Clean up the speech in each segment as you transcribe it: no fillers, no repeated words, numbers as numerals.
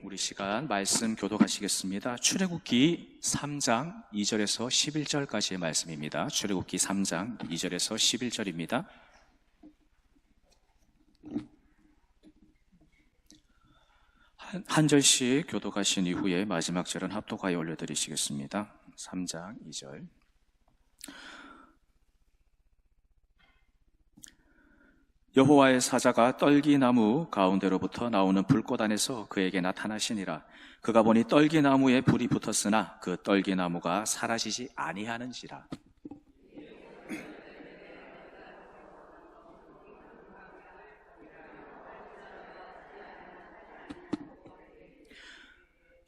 우리 시간 말씀 교독하시겠습니다. 출애굽기 3장 2절에서 11절까지의 말씀입니다. 출애굽기 3장 2절에서 11절입니다. 한 절씩 교독하신 이후에 마지막 절은 합독하여 올려드리시겠습니다. 3장 2절. 여호와의 사자가 떨기나무 가운데로부터 나오는 불꽃 안에서 그에게 나타나시니라. 그가 보니 떨기나무에 불이 붙었으나 그 떨기나무가 사라지지 아니하는지라.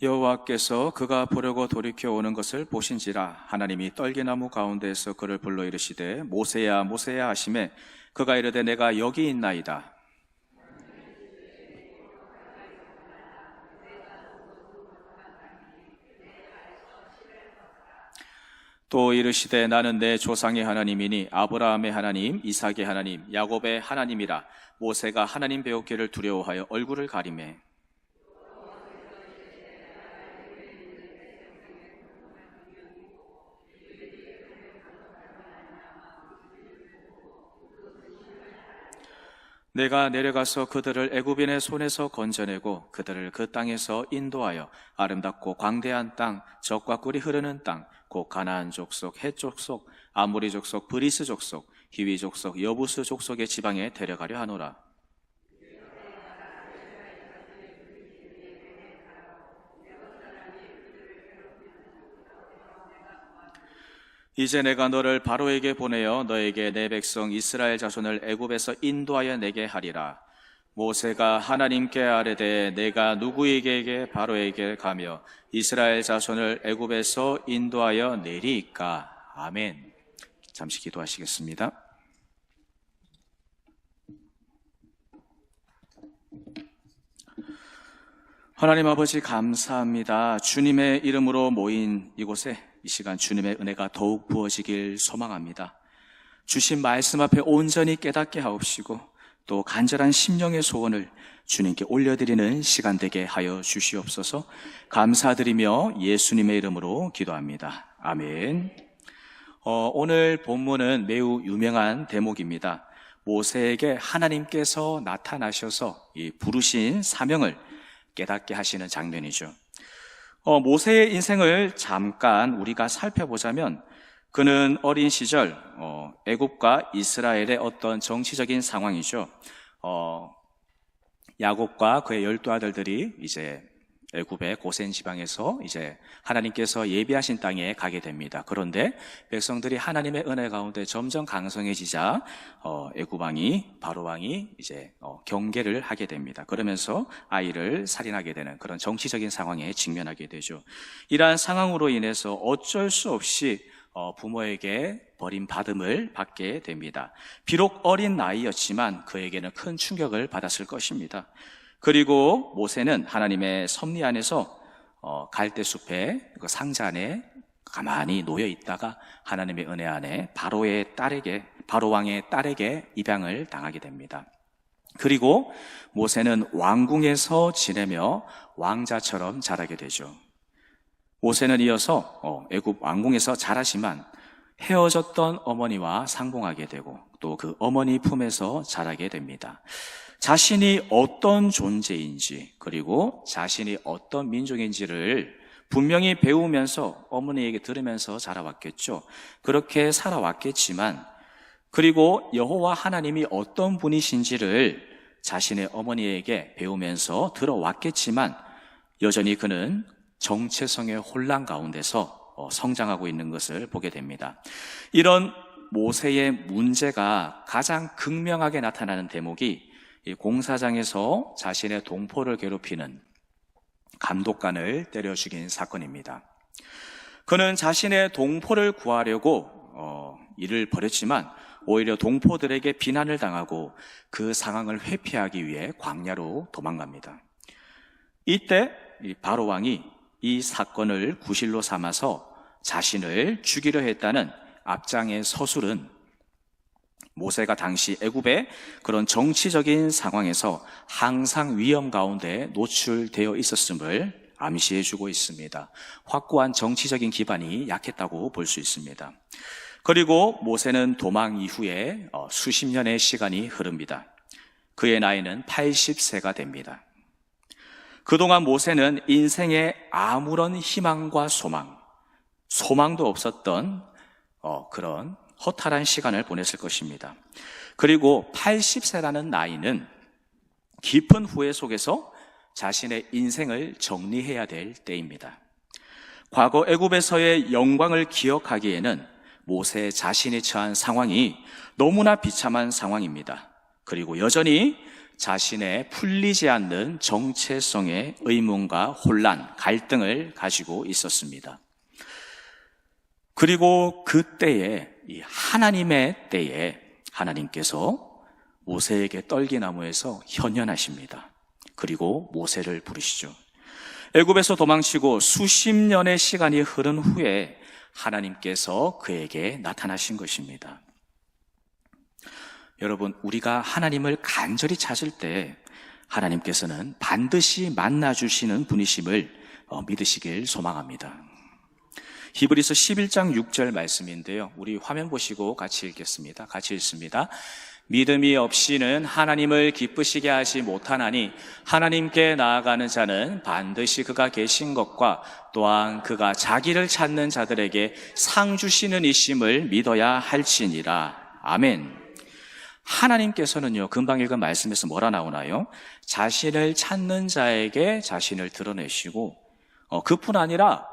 여호와께서 그가 보려고 돌이켜 오는 것을 보신지라. 하나님이 떨기나무 가운데에서 그를 불러 이르시되 모세야 모세야 하시매 그가 이르되 내가 여기 있나이다. 또 이르시되 나는 내 조상의 하나님이니 아브라함의 하나님, 이삭의 하나님, 야곱의 하나님이라. 모세가 하나님 배우기를 두려워하여 얼굴을 가리매 내가 내려가서 그들을 애굽인의 손에서 건져내고 그들을 그 땅에서 인도하여 아름답고 광대한 땅, 젖과 꿀이 흐르는 땅, 곧 가나안 족속, 헷 족속, 아모리 족속, 브리스 족속, 히위 족속, 여부스 족속의 지방에 데려가려 하노라. 이제 내가 너를 바로에게 보내어 너에게 내 백성 이스라엘 자손을 애굽에서 인도하여 내게 하리라. 모세가 하나님께 아뢰되 내가 누구에게 바로에게 가며 이스라엘 자손을 애굽에서 인도하여 내리이까. 아멘. 잠시 기도하시겠습니다. 하나님 아버지 감사합니다. 주님의 이름으로 모인 이곳에 이 시간 주님의 은혜가 더욱 부어지길 소망합니다. 주신 말씀 앞에 온전히 깨닫게 하옵시고 또 간절한 심령의 소원을 주님께 올려드리는 시간 되게 하여 주시옵소서. 감사드리며 예수님의 이름으로 기도합니다. 아멘. 오늘 본문은 매우 유명한 대목입니다. 모세에게 하나님께서 나타나셔서 이 부르신 사명을 깨닫게 하시는 장면이죠. 모세의 인생을 잠깐 우리가 살펴보자면 그는 어린 시절 애굽과 이스라엘의 어떤 정치적인 상황이죠. 야곱과 그의 12아들들이 이제 애굽의 고센 지방에서 이제 하나님께서 예비하신 땅에 가게 됩니다. 그런데 백성들이 하나님의 은혜 가운데 점점 강성해지자 애굽 왕이 바로 왕이 이제 경계를 하게 됩니다. 그러면서 아이를 살인하게 되는 그런 정치적인 상황에 직면하게 되죠. 이러한 상황으로 인해서 어쩔 수 없이 부모에게 버림받음을 받게 됩니다. 비록 어린 나이였지만 그에게는 큰 충격을 받았을 것입니다. 그리고 모세는 하나님의 섭리 안에서 갈대숲의 그 상자 안에 가만히 놓여 있다가 하나님의 은혜 안에 바로 왕의 딸에게 입양을 당하게 됩니다. 그리고 모세는 왕궁에서 지내며 왕자처럼 자라게 되죠. 모세는 이어서 애굽 왕궁에서 자라지만 헤어졌던 어머니와 상봉하게 되고 또 그 어머니 품에서 자라게 됩니다. 자신이 어떤 존재인지 그리고 자신이 어떤 민족인지를 분명히 배우면서 어머니에게 들으면서 자라왔겠죠. 그렇게 살아왔겠지만 그리고 여호와 하나님이 어떤 분이신지를 자신의 어머니에게 배우면서 들어왔겠지만 여전히 그는 정체성의 혼란 가운데서 성장하고 있는 것을 보게 됩니다. 이런 모세의 문제가 가장 극명하게 나타나는 대목이 이 공사장에서 자신의 동포를 괴롭히는 감독관을 때려 죽인 사건입니다. 그는 자신의 동포를 구하려고 일을 벌였지만 오히려 동포들에게 비난을 당하고 그 상황을 회피하기 위해 광야로 도망갑니다. 이때 바로 왕이 이 사건을 구실로 삼아서 자신을 죽이려 했다는 앞장의 서술은 모세가 당시 애굽의 그런 정치적인 상황에서 항상 위험 가운데 노출되어 있었음을 암시해 주고 있습니다. 확고한 정치적인 기반이 약했다고 볼 수 있습니다. 그리고 모세는 도망 이후에 수십 년의 시간이 흐릅니다. 그의 나이는 80세가 됩니다. 그동안 모세는 인생에 아무런 희망과 소망도 없었던 그런 허탈한 시간을 보냈을 것입니다. 그리고 80세라는 나이는 깊은 후회 속에서 자신의 인생을 정리해야 될 때입니다. 과거 애굽에서의 영광을 기억하기에는 모세 자신이 처한 상황이 너무나 비참한 상황입니다. 그리고 여전히 자신의 풀리지 않는 정체성의 의문과 혼란, 갈등을 가지고 있었습니다. 그리고 그때에, 이 하나님의 때에 하나님께서 모세에게 떨기나무에서 현현하십니다. 그리고 모세를 부르시죠. 애굽에서 도망치고 수십 년의 시간이 흐른 후에 하나님께서 그에게 나타나신 것입니다. 여러분, 우리가 하나님을 간절히 찾을 때 하나님께서는 반드시 만나주시는 분이심을 믿으시길 소망합니다. 히브리서 11장 6절 말씀인데요. 우리 화면 보시고 같이 읽겠습니다. 같이 읽습니다. 믿음이 없이는 하나님을 기쁘시게 하지 못하나니 하나님께 나아가는 자는 반드시 그가 계신 것과 또한 그가 자기를 찾는 자들에게 상 주시는 이심을 믿어야 할지니라. 아멘. 하나님께서는요, 금방 읽은 말씀에서 뭐라 나오나요? 자신을 찾는 자에게 자신을 드러내시고 그뿐 아니라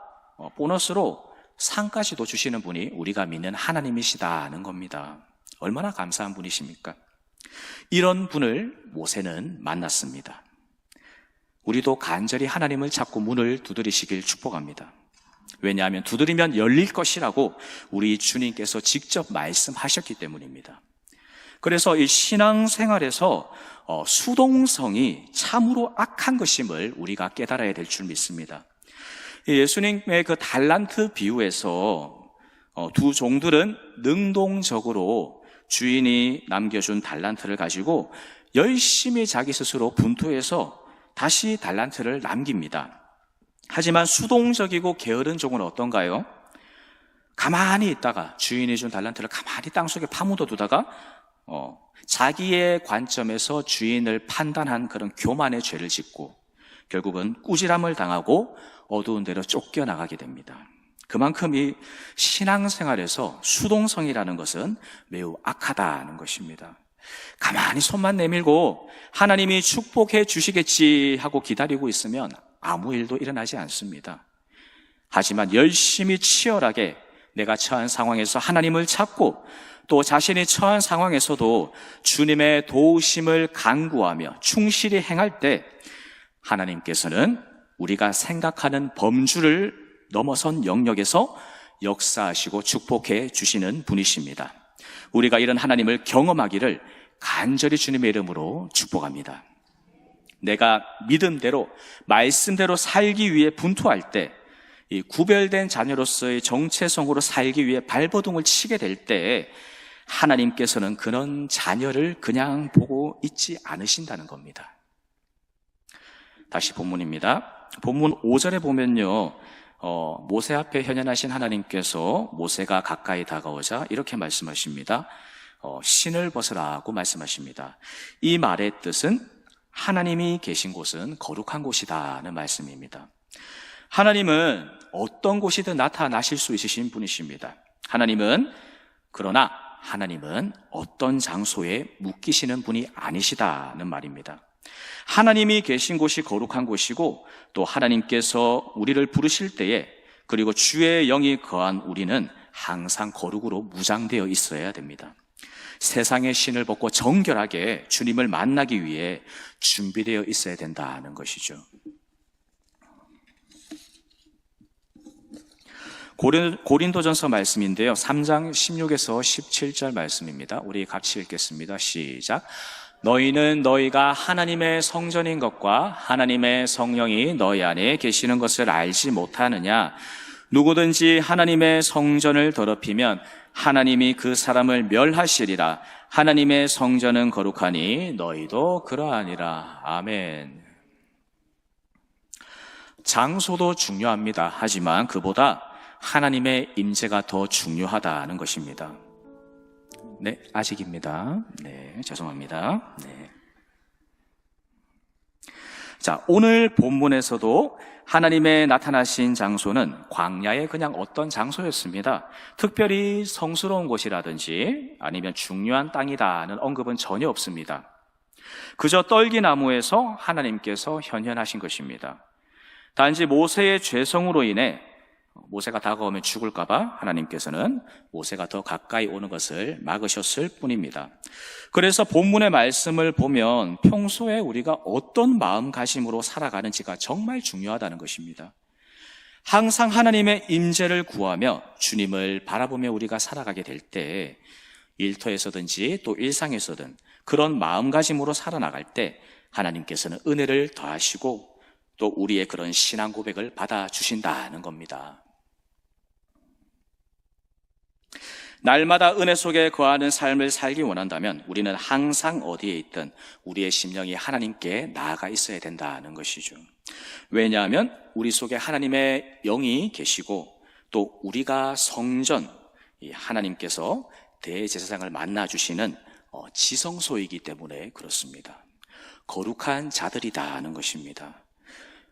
보너스로 상까지도 주시는 분이 우리가 믿는 하나님이시다는 겁니다. 얼마나 감사한 분이십니까? 이런 분을 모세는 만났습니다. 우리도 간절히 하나님을 찾고 문을 두드리시길 축복합니다. 왜냐하면 두드리면 열릴 것이라고 우리 주님께서 직접 말씀하셨기 때문입니다. 그래서 이 신앙생활에서 수동성이 참으로 악한 것임을 우리가 깨달아야 될 줄 믿습니다. 예수님의 그 달란트 비유에서 두 종들은 능동적으로 주인이 남겨준 달란트를 가지고 열심히 자기 스스로 분투해서 다시 달란트를 남깁니다. 하지만 수동적이고 게으른 종은 어떤가요? 가만히 있다가 주인이 준 달란트를 가만히 땅속에 파묻어 두다가 자기의 관점에서 주인을 판단한 그런 교만의 죄를 짓고 결국은 꾸지람을 당하고 어두운 데로 쫓겨나가게 됩니다. 그만큼 이 신앙생활에서 수동성이라는 것은 매우 악하다는 것입니다. 가만히 손만 내밀고 하나님이 축복해 주시겠지 하고 기다리고 있으면 아무 일도 일어나지 않습니다. 하지만 열심히 치열하게 내가 처한 상황에서 하나님을 찾고 또 자신이 처한 상황에서도 주님의 도우심을 간구하며 충실히 행할 때 하나님께서는 우리가 생각하는 범주를 넘어선 영역에서 역사하시고 축복해 주시는 분이십니다. 우리가 이런 하나님을 경험하기를 간절히 주님의 이름으로 축복합니다. 내가 믿음대로 말씀대로 살기 위해 분투할 때, 이 구별된 자녀로서의 정체성으로 살기 위해 발버둥을 치게 될 때 하나님께서는 그런 자녀를 그냥 보고 있지 않으신다는 겁니다. 다시 본문입니다. 본문 5절에 보면요, 모세 앞에 현현하신 하나님께서 모세가 가까이 다가오자 이렇게 말씀하십니다. 신을 벗으라고 말씀하십니다. 이 말의 뜻은 하나님이 계신 곳은 거룩한 곳이다는 말씀입니다. 하나님은 어떤 곳이든 나타나실 수 있으신 분이십니다. 그러나 하나님은 어떤 장소에 묶이시는 분이 아니시다는 말입니다. 하나님이 계신 곳이 거룩한 곳이고 또 하나님께서 우리를 부르실 때에 그리고 주의 영이 거한 우리는 항상 거룩으로 무장되어 있어야 됩니다. 세상의 신을 벗고 정결하게 주님을 만나기 위해 준비되어 있어야 된다는 것이죠. 고린도전서 말씀인데요, 3장 16에서 17절 말씀입니다. 우리 같이 읽겠습니다. 시작. 너희는 너희가 하나님의 성전인 것과 하나님의 성령이 너희 안에 계시는 것을 알지 못하느냐? 누구든지 하나님의 성전을 더럽히면 하나님이 그 사람을 멸하시리라. 하나님의 성전은 거룩하니 너희도 그러하니라. 아멘. 장소도 중요합니다. 하지만 그보다 하나님의 임재가 더 중요하다는 것입니다. 네, 아직입니다. 네, 죄송합니다. 네. 자, 오늘 본문에서도 하나님의 나타나신 장소는 광야의 그냥 어떤 장소였습니다. 특별히 성스러운 곳이라든지 아니면 중요한 땅이다는 언급은 전혀 없습니다. 그저 떨기나무에서 하나님께서 현현하신 것입니다. 단지 모세의 죄성으로 인해 모세가 다가오면 죽을까봐 하나님께서는 모세가 더 가까이 오는 것을 막으셨을 뿐입니다. 그래서 본문의 말씀을 보면 평소에 우리가 어떤 마음가짐으로 살아가는지가 정말 중요하다는 것입니다. 항상 하나님의 임재를 구하며 주님을 바라보며 우리가 살아가게 될 때 일터에서든지 또 일상에서든 그런 마음가짐으로 살아나갈 때 하나님께서는 은혜를 더하시고 또 우리의 그런 신앙 고백을 받아주신다는 겁니다. 날마다 은혜 속에 거하는 삶을 살기 원한다면 우리는 항상 어디에 있든 우리의 심령이 하나님께 나아가 있어야 된다는 것이죠. 왜냐하면 우리 속에 하나님의 영이 계시고 또 우리가 성전, 하나님께서 대제사장을 만나주시는 지성소이기 때문에 그렇습니다. 거룩한 자들이다는 것입니다.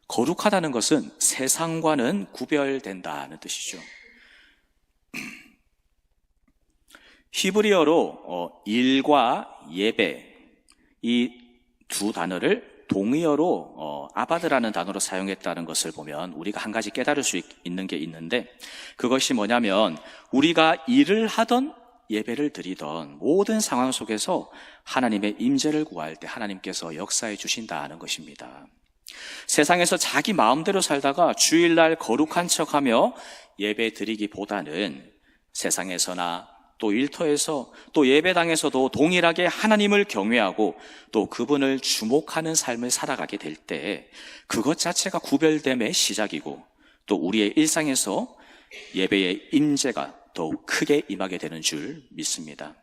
거룩하다는 것은 세상과는 구별된다는 뜻이죠. 히브리어로 일과 예배 이 두 단어를 동의어로 아바드라는 단어로 사용했다는 것을 보면 우리가 한 가지 깨달을 수 있는 게 있는데 그것이 뭐냐면 우리가 일을 하던 예배를 드리던 모든 상황 속에서 하나님의 임재를 구할 때 하나님께서 역사해 주신다는 것입니다. 세상에서 자기 마음대로 살다가 주일날 거룩한 척하며 예배 드리기보다는 세상에서나 또 일터에서 또 예배당에서도 동일하게 하나님을 경외하고 또 그분을 주목하는 삶을 살아가게 될 때 그것 자체가 구별됨의 시작이고 또 우리의 일상에서 예배의 임재가 더욱 크게 임하게 되는 줄 믿습니다.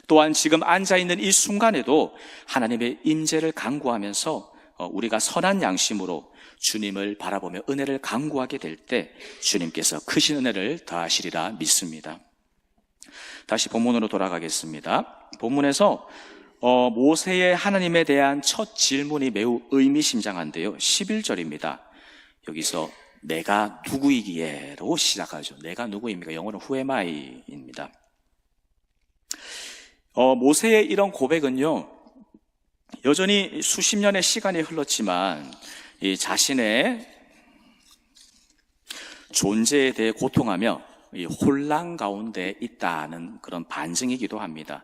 또한 지금 앉아있는 이 순간에도 하나님의 임재를 간구하면서 우리가 선한 양심으로 주님을 바라보며 은혜를 간구하게 될 때 주님께서 크신 은혜를 더하시리라 믿습니다. 다시 본문으로 돌아가겠습니다. 본문에서 모세의 하나님에 대한 첫 질문이 매우 의미심장한데요. 11절입니다. 여기서 내가 누구이기에로 시작하죠. 내가 누구입니까? 영어는 Who am I입니다. 모세의 이런 고백은요, 여전히 수십 년의 시간이 흘렀지만 이 자신의 존재에 대해 고통하며 이 혼란 가운데 있다는 그런 반증이기도 합니다.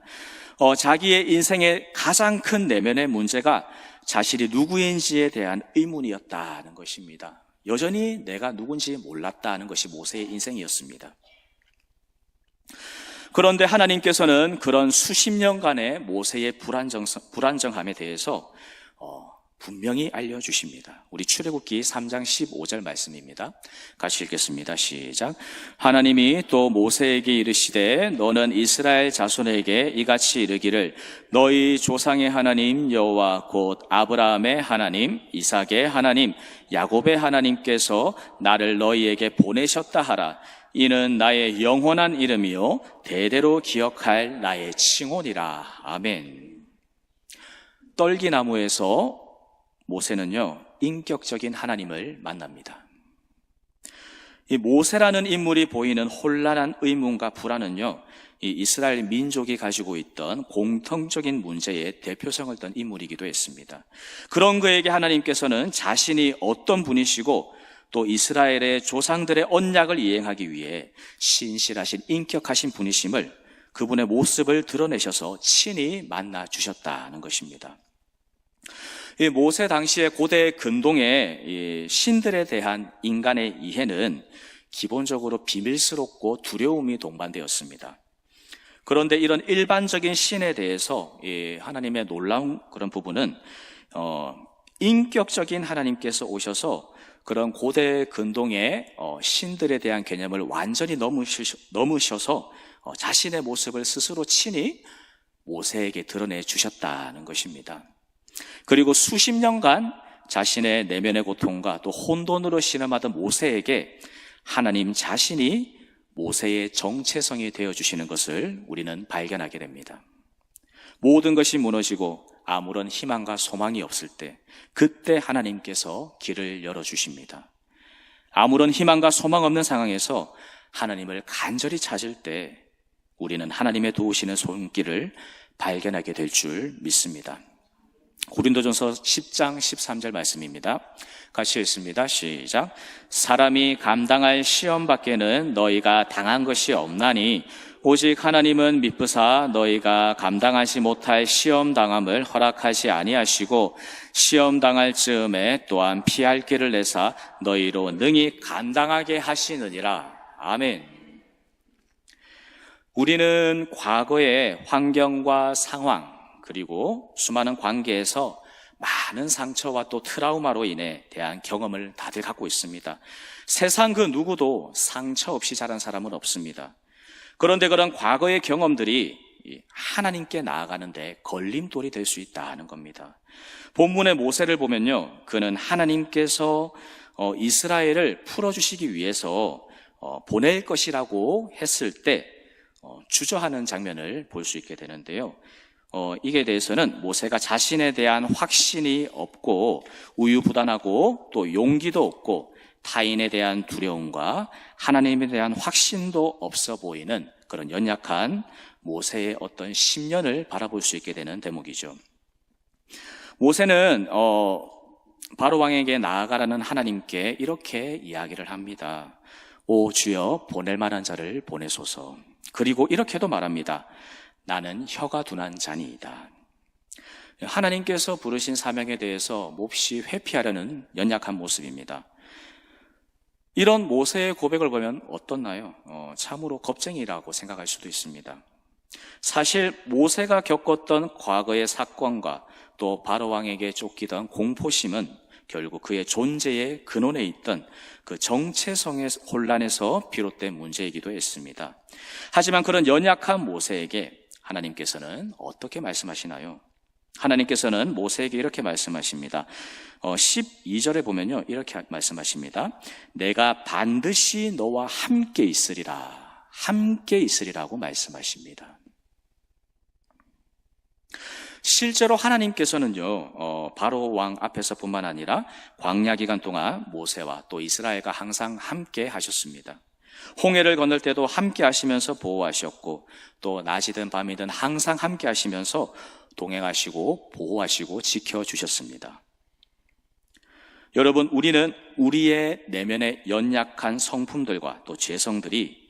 자기의 인생의 가장 큰 내면의 문제가 자신이 누구인지에 대한 의문이었다는 것입니다. 여전히 내가 누군지 몰랐다는 것이 모세의 인생이었습니다. 그런데 하나님께서는 그런 수십 년간의 모세의 불안정함에 대해서 분명히 알려주십니다. 우리 출애굽기 3장 15절 말씀입니다. 같이 읽겠습니다. 시작. 하나님이 또 모세에게 이르시되 너는 이스라엘 자손에게 이같이 이르기를 너희 조상의 하나님 여호와 곧 아브라함의 하나님, 이삭의 하나님, 야곱의 하나님께서 나를 너희에게 보내셨다 하라. 이는 나의 영원한 이름이요 대대로 기억할 나의 칭호니라. 아멘. 떨기나무에서 모세는요, 인격적인 하나님을 만납니다. 이 모세라는 인물이 보이는 혼란한 의문과 불안은요, 이 이스라엘 민족이 가지고 있던 공통적인 문제의 대표성을 떤 인물이기도 했습니다. 그런 그에게 하나님께서는 자신이 어떤 분이시고 또 이스라엘의 조상들의 언약을 이행하기 위해 신실하신 인격하신 분이심을 그분의 모습을 드러내셔서 친히 만나 주셨다는 것입니다. 이 모세 당시의 고대 근동의 신들에 대한 인간의 이해는 기본적으로 비밀스럽고 두려움이 동반되었습니다. 그런데 이런 일반적인 신에 대해서 하나님의 놀라운 그런 부분은 인격적인 하나님께서 오셔서 그런 고대 근동의 신들에 대한 개념을 완전히 넘으셔서 자신의 모습을 스스로 친히 모세에게 드러내 주셨다는 것입니다. 그리고 수십 년간 자신의 내면의 고통과 또 혼돈으로 신음하던 모세에게 하나님 자신이 모세의 정체성이 되어주시는 것을 우리는 발견하게 됩니다. 모든 것이 무너지고 아무런 희망과 소망이 없을 때, 그때 하나님께서 길을 열어주십니다. 아무런 희망과 소망 없는 상황에서 하나님을 간절히 찾을 때 우리는 하나님의 도우시는 손길을 발견하게 될 줄 믿습니다. 고린도전서 10장 13절 말씀입니다. 같이 읽습니다. 시작. 사람이 감당할 시험 밖에는 너희가 당한 것이 없나니 오직 하나님은 미쁘사 너희가 감당하지 못할 시험 당함을 허락하지 아니하시고 시험 당할 즈음에 또한 피할 길을 내사 너희로 능히 감당하게 하시느니라. 아멘. 우리는 과거의 환경과 상황 그리고 수많은 관계에서 많은 상처와 또 트라우마로 인해 대한 경험을 다들 갖고 있습니다. 세상 그 누구도 상처 없이 자란 사람은 없습니다. 그런데 그런 과거의 경험들이 하나님께 나아가는데 걸림돌이 될 수 있다는 겁니다. 본문의 모세를 보면요, 그는 하나님께서 이스라엘을 풀어주시기 위해서 보낼 것이라고 했을 때 주저하는 장면을 볼 수 있게 되는데요. 이게 대해서는 모세가 자신에 대한 확신이 없고 우유부단하고 또 용기도 없고 타인에 대한 두려움과 하나님에 대한 확신도 없어 보이는 그런 연약한 모세의 어떤 심년을 바라볼 수 있게 되는 대목이죠. 모세는 바로 왕에게 나아가라는 하나님께 이렇게 이야기를 합니다. 오 주여, 보낼 만한 자를 보내소서. 그리고 이렇게도 말합니다. 나는 혀가 둔한 자니이다. 하나님께서 부르신 사명에 대해서 몹시 회피하려는 연약한 모습입니다. 이런 모세의 고백을 보면 어떻나요? 참으로 겁쟁이라고 생각할 수도 있습니다. 사실 모세가 겪었던 과거의 사건과 또 바로 왕에게 쫓기던 공포심은 결국 그의 존재의 근원에 있던 그 정체성의 혼란에서 비롯된 문제이기도 했습니다. 하지만 그런 연약한 모세에게 하나님께서는 어떻게 말씀하시나요? 하나님께서는 모세에게 이렇게 말씀하십니다. 12절에 보면요, 이렇게 말씀하십니다. 내가 반드시 너와 함께 있으리라. 함께 있으리라고 말씀하십니다. 실제로 하나님께서는요, 바로 왕 앞에서뿐만 아니라 광야 기간 동안 모세와 또 이스라엘과 항상 함께 하셨습니다. 홍해를 건널 때도 함께 하시면서 보호하셨고 또 낮이든 밤이든 항상 함께 하시면서 동행하시고 보호하시고 지켜주셨습니다. 여러분, 우리는 우리의 내면의 연약한 성품들과 또 죄성들이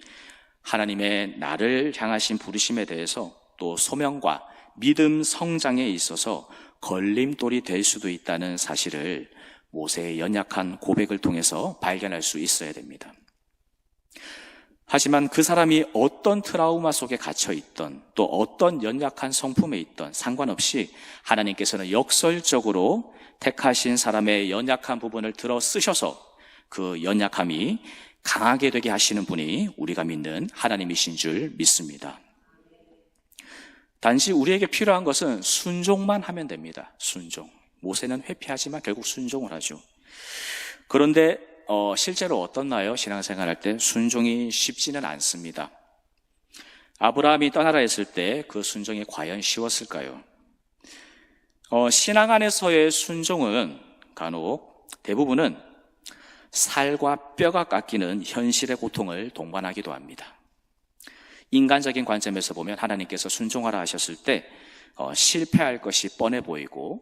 하나님의 나를 향하신 부르심에 대해서 또 소명과 믿음 성장에 있어서 걸림돌이 될 수도 있다는 사실을 모세의 연약한 고백을 통해서 발견할 수 있어야 됩니다. 하지만 그 사람이 어떤 트라우마 속에 갇혀있던 또 어떤 연약한 성품에 있던 상관없이 하나님께서는 역설적으로 택하신 사람의 연약한 부분을 들어 쓰셔서 그 연약함이 강하게 되게 하시는 분이 우리가 믿는 하나님이신 줄 믿습니다. 단지 우리에게 필요한 것은 순종만 하면 됩니다. 순종. 모세는 회피하지만 결국 순종을 하죠. 그런데 실제로 어떻나요? 신앙생활 할 때 순종이 쉽지는 않습니다. 아브라함이 떠나라 했을 때 그 순종이 과연 쉬웠을까요? 신앙 안에서의 순종은 간혹 대부분은 살과 뼈가 깎이는 현실의 고통을 동반하기도 합니다. 인간적인 관점에서 보면 하나님께서 순종하라 하셨을 때 실패할 것이 뻔해 보이고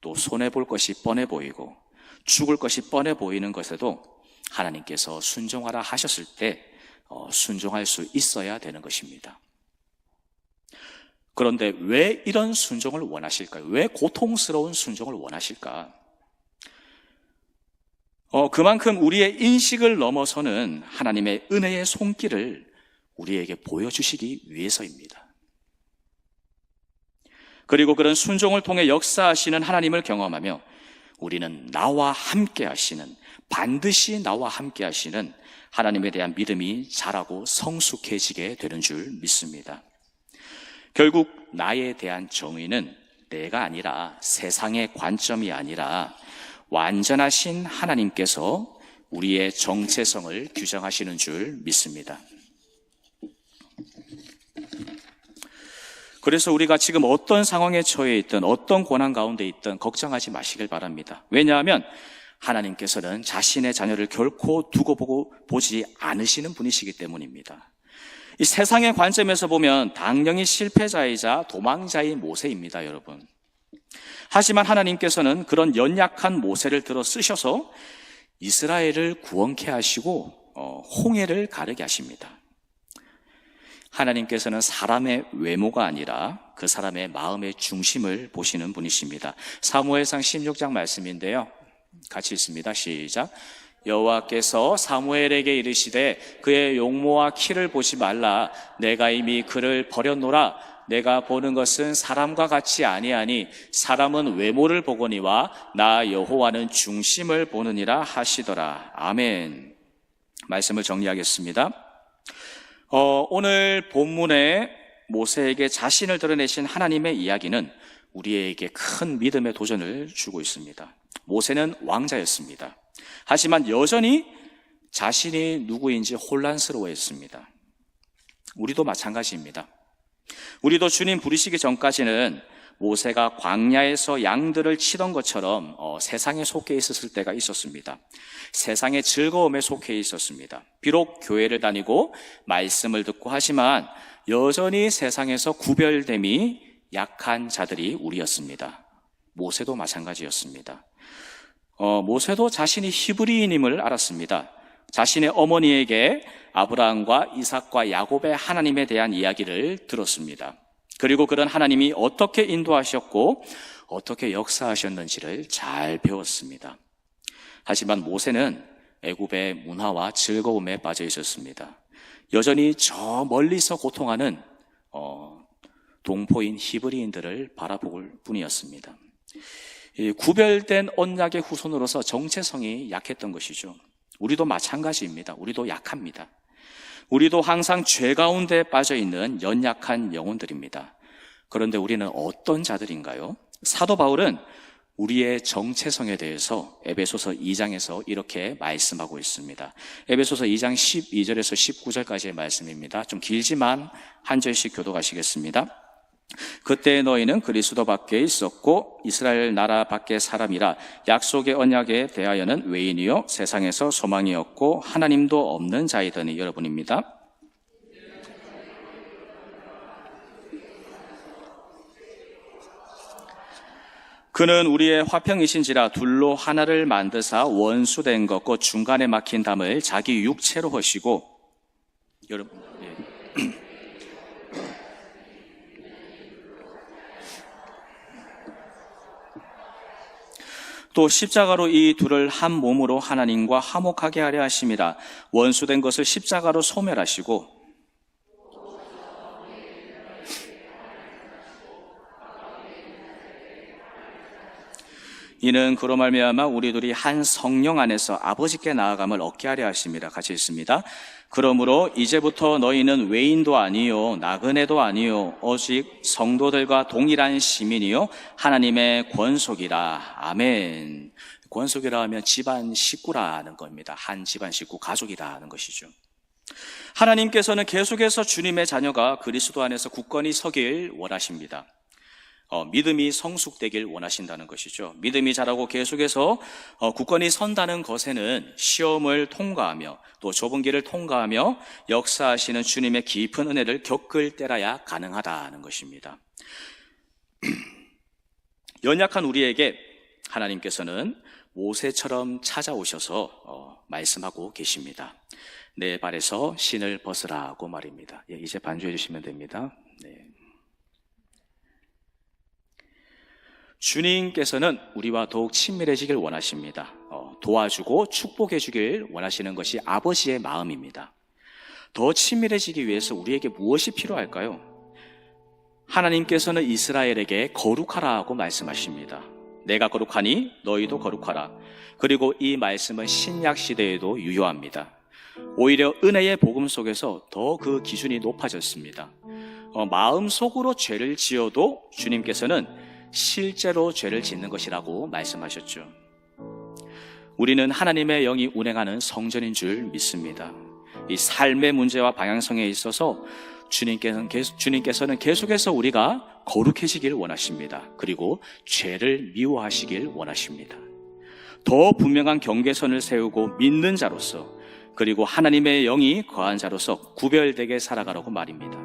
또 손해볼 것이 뻔해 보이고 죽을 것이 뻔해 보이는 것에도 하나님께서 순종하라 하셨을 때 순종할 수 있어야 되는 것입니다. 그런데 왜 이런 순종을 원하실까요? 왜 고통스러운 순종을 원하실까? 그만큼 우리의 인식을 넘어서는 하나님의 은혜의 손길을 우리에게 보여주시기 위해서입니다. 그리고 그런 순종을 통해 역사하시는 하나님을 경험하며 우리는 나와 함께 하시는, 반드시 나와 함께 하시는 하나님에 대한 믿음이 자라고 성숙해지게 되는 줄 믿습니다. 결국 나에 대한 정의는 내가 아니라, 세상의 관점이 아니라 완전하신 하나님께서 우리의 정체성을 규정하시는 줄 믿습니다. 그래서 우리가 지금 어떤 상황에 처해 있든 어떤 고난 가운데 있든 걱정하지 마시길 바랍니다. 왜냐하면 하나님께서는 자신의 자녀를 결코 두고 보지 않으시는 분이시기 때문입니다. 이 세상의 관점에서 보면 당연히 실패자이자 도망자인 모세입니다, 여러분. 하지만 하나님께서는 그런 연약한 모세를 들어 쓰셔서 이스라엘을 구원케 하시고 홍해를 가르게 하십니다. 하나님께서는 사람의 외모가 아니라 그 사람의 마음의 중심을 보시는 분이십니다. 사무엘상 16장 말씀인데요, 같이 읽습니다. 시작. 여호와께서 사무엘에게 이르시되 그의 용모와 키를 보지 말라. 내가 이미 그를 버렸노라. 내가 보는 것은 사람과 같이 아니하니 사람은 외모를 보거니와 나 여호와는 중심을 보느니라 하시더라. 아멘. 말씀을 정리하겠습니다. 오늘 본문에 모세에게 자신을 드러내신 하나님의 이야기는 우리에게 큰 믿음의 도전을 주고 있습니다. 모세는 왕자였습니다. 하지만 여전히 자신이 누구인지 혼란스러워했습니다. 우리도 마찬가지입니다. 우리도 주님 부르시기 전까지는 모세가 광야에서 양들을 치던 것처럼 세상에 속해 있었을 때가 있었습니다. 세상의 즐거움에 속해 있었습니다. 비록 교회를 다니고 말씀을 듣고 하지만 여전히 세상에서 구별됨이 약한 자들이 우리였습니다. 모세도 마찬가지였습니다. 모세도 자신이 히브리인임을 알았습니다. 자신의 어머니에게 아브라함과 이삭과 야곱의 하나님에 대한 이야기를 들었습니다. 그리고 그런 하나님이 어떻게 인도하셨고 어떻게 역사하셨는지를 잘 배웠습니다. 하지만 모세는 애굽의 문화와 즐거움에 빠져 있었습니다. 여전히 저 멀리서 고통하는 동포인 히브리인들을 바라볼 뿐이었습니다. 구별된 언약의 후손으로서 정체성이 약했던 것이죠. 우리도 마찬가지입니다. 우리도 약합니다. 우리도 항상 죄 가운데 빠져 있는 연약한 영혼들입니다. 그런데 우리는 어떤 자들인가요? 사도 바울은 우리의 정체성에 대해서 에베소서 2장에서 이렇게 말씀하고 있습니다. 에베소서 2장 12절에서 19절까지의 말씀입니다. 좀 길지만 한 절씩 교독하시겠습니다. 그때 너희는 그리스도 밖에 있었고 이스라엘 나라 밖의 사람이라 약속의 언약에 대하여는 외인이요 세상에서 소망이 없고 하나님도 없는 자이더니. 여러분입니다. 그는 우리의 화평이신지라 둘로 하나를 만드사 원수된 것 곧 중간에 막힌 담을 자기 육체로 하시고. 여러분, 또 십자가로 이 둘을 한 몸으로 하나님과 화목하게 하려 하심이라. 원수된 것을 십자가로 소멸하시고 이는 그로 말미암아 우리들이 한 성령 안에서 아버지께 나아감을 얻게 하려 하심이라. 같이 읽습니다. 그러므로 이제부터 너희는 외인도 아니요 나그네도 아니요 오직 성도들과 동일한 시민이요 하나님의 권속이라. 아멘. 권속이라 하면 집안 식구라는 겁니다. 한 집안 식구, 가족이라는 것이죠. 하나님께서는 계속해서 주님의 자녀가 그리스도 안에서 굳건히 서길 원하십니다. 믿음이 성숙되길 원하신다는 것이죠. 믿음이 자라고 계속해서 굳건히 선다는 것에는 시험을 통과하며 또 좁은 길을 통과하며 역사하시는 주님의 깊은 은혜를 겪을 때라야 가능하다는 것입니다. 연약한 우리에게 하나님께서는 모세처럼 찾아오셔서 말씀하고 계십니다. 내 발에서 신을 벗으라고 말입니다. 이제 반주해 주시면 됩니다. 네. 주님께서는 우리와 더욱 친밀해지길 원하십니다. 도와주고 축복해 주길 원하시는 것이 아버지의 마음입니다. 더 친밀해지기 위해서 우리에게 무엇이 필요할까요? 하나님께서는 이스라엘에게 거룩하라고 말씀하십니다. 내가 거룩하니 너희도 거룩하라. 그리고 이 말씀은 신약 시대에도 유효합니다. 오히려 은혜의 복음 속에서 더 그 기준이 높아졌습니다. 마음속으로 죄를 지어도 주님께서는 실제로 죄를 짓는 것이라고 말씀하셨죠. 우리는 하나님의 영이 운행하는 성전인 줄 믿습니다. 이 삶의 문제와 방향성에 있어서 주님께서는 계속해서 우리가 거룩해지길 원하십니다. 그리고 죄를 미워하시길 원하십니다. 더 분명한 경계선을 세우고 믿는 자로서, 그리고 하나님의 영이 거한 자로서 구별되게 살아가라고 말입니다.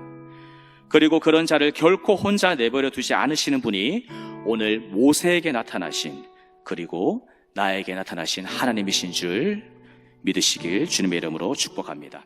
그리고 그런 자를 결코 혼자 내버려 두지 않으시는 분이 오늘 모세에게 나타나신, 그리고 나에게 나타나신 하나님이신 줄 믿으시길 주님의 이름으로 축복합니다.